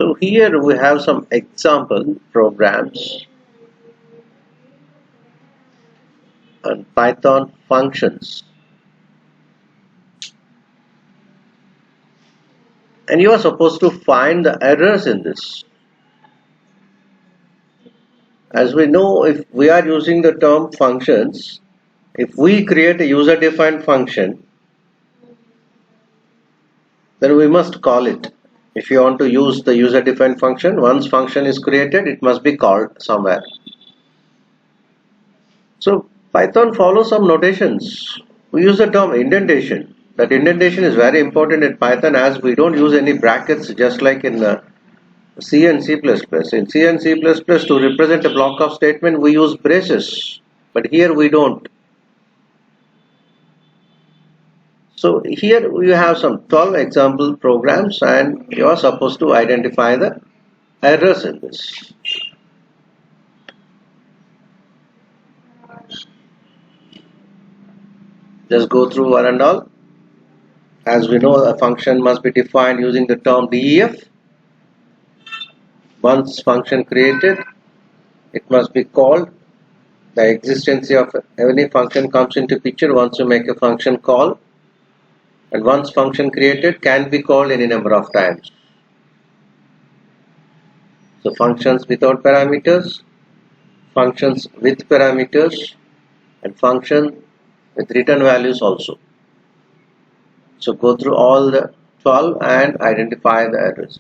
So here we have some example programs and Python functions, and you are supposed to find the errors in this. As we know, if we are using the term functions, if we create a user-defined function, then we must call it. If you want to use the user-defined function, once function is created, it must be called somewhere. So Python follows some notations. We use the term indentation. That indentation is very important in Python, as we don't use any brackets just like in C and C++. In C and C++, to represent a block of statement, we use braces, but here we don't. So here we have some 12 example programs, and you are supposed to identify the errors in this. Just go through one and all. As we know, a function must be defined using the term def. Once function created, it must be called. The existence of any function comes into picture once you make a function call, and once function created can be called any number of times. So functions without parameters, functions with parameters, and function with return values also. So go through all the 12 and identify the errors.